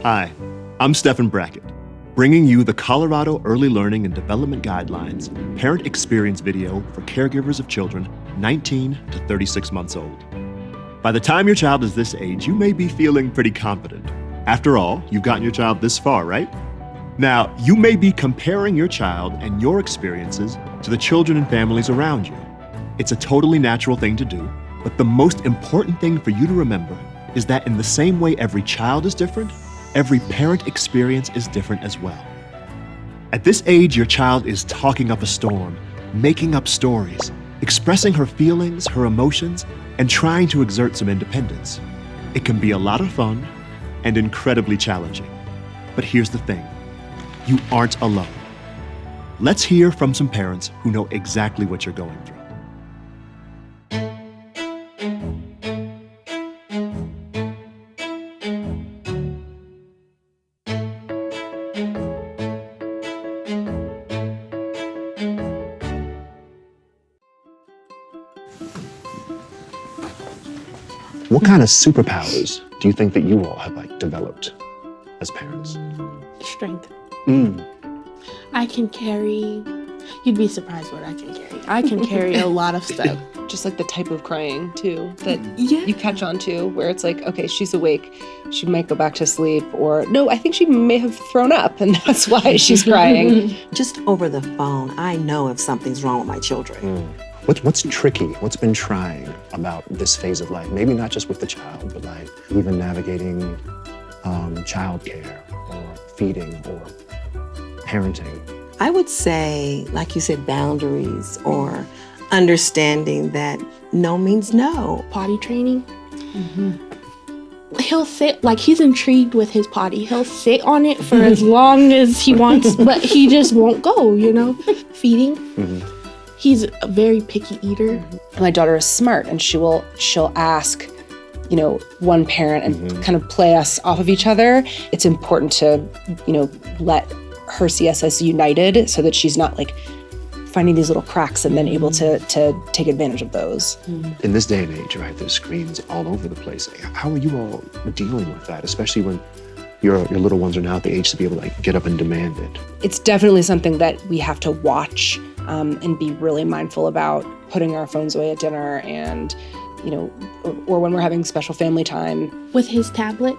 Hi, I'm Stephen Brackett, bringing you the Colorado Early Learning and Development Guidelines Parent Experience video for caregivers of children 19 to 36 months old. By the time your child is this age, you may be feeling pretty confident. After all, you've gotten your child this far, right? Now, you may be comparing your child and your experiences to the children and families around you. It's a totally natural thing to do, but the most important thing for you to remember is that in the same way every child is different, every parent experience is different as well. At this age, your child is talking up a storm, making up stories, expressing her feelings, her emotions, and trying to exert some independence. It can be a lot of fun and incredibly challenging. But here's the thing, you aren't alone. Let's hear from some parents who know exactly what you're going through. What kind of superpowers do you think that you all have developed as parents? Strength. Mm. I can carry, you'd be surprised what I can carry. I can carry a lot of stuff. Just like the type of crying too that Yeah. you catch on to, where it's like, okay, she's awake, she might go back to sleep, or no, I think she may have thrown up and that's why she's crying. Just over the phone, I know if something's wrong with my children. What's tricky? What's been trying about this phase of life? Maybe not just with the child, but like even navigating childcare or feeding or parenting. I would say, like you said, boundaries or understanding that no means no. Potty training. He'll sit, like he's intrigued with his potty. He'll sit on it for as long as he wants, but he just won't go, Feeding. He's a very picky eater. My daughter is smart and she'll ask, one parent and kind of play us off of each other. It's important to, let her see us as united so that she's not like finding these little cracks and then able to take advantage of those. In this day and age, right, there's screens all over the place. How are you all dealing with that, especially when your little ones are now at the age to be able to get up and demand it? It's definitely something that we have to watch and be really mindful about, putting our phones away at dinner and, or when we're having special family time. With his tablet,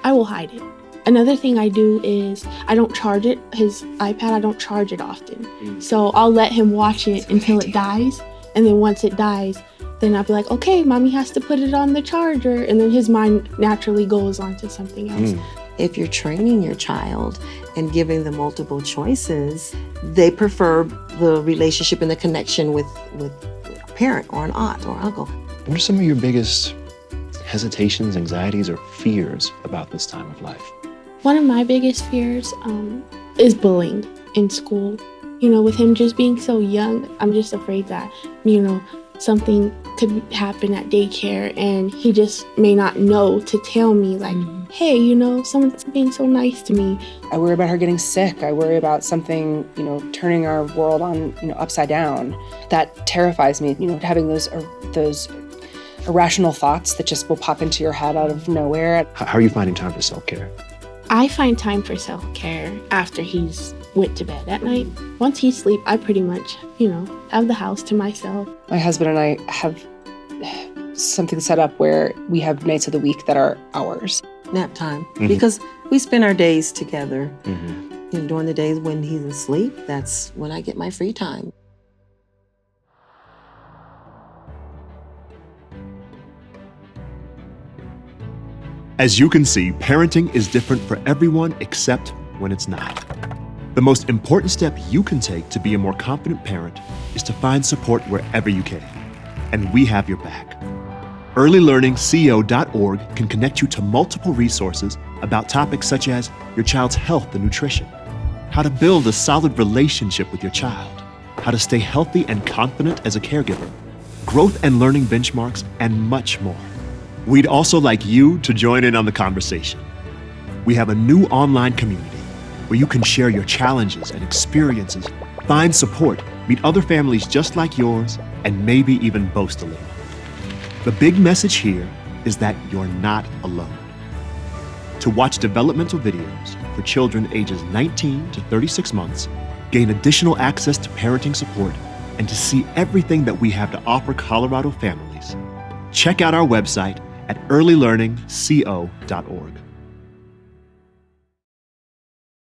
I will hide it. Another thing I do is I don't charge it. His iPad, I don't charge it often. So I'll let him watch it until it dies. And then once it dies, then I'll be like, okay, mommy has to put it on the charger. And then his mind naturally goes on to something else. If you're training your child and giving them multiple choices, they prefer the relationship and the connection with a parent or an aunt or uncle. What are some of your biggest hesitations, anxieties, or fears about this time of life? One of my biggest fears is bullying in school. With him just being so young, I'm just afraid that, something could happen at daycare and he just may not know to tell me like, hey, someone's being so nice to me. I worry about her getting sick. I worry about something, turning our world on, upside down. That terrifies me, having those irrational thoughts that just will pop into your head out of nowhere. How are you finding time for self-care? I find time for self-care after he's went to bed at night. Once he's asleep, I pretty much, have the house to myself. My husband and I have something set up where we have nights of the week that are ours. Nap time. Because we spend our days together. During the days when he's asleep, that's when I get my free time. As you can see, parenting is different for everyone except when it's not. The most important step you can take to be a more confident parent is to find support wherever you can. And we have your back. EarlyLearningCO.org can connect you to multiple resources about topics such as your child's health and nutrition, how to build a solid relationship with your child, how to stay healthy and confident as a caregiver, growth and learning benchmarks, and much more. We'd also like you to join in on the conversation. We have a new online community where you can share your challenges and experiences, find support, meet other families just like yours, and maybe even boast a little. The big message here is that you're not alone. To watch developmental videos for children ages 19 to 36 months, gain additional access to parenting support, and to see everything that we have to offer Colorado families, check out our website at earlylearningco.org.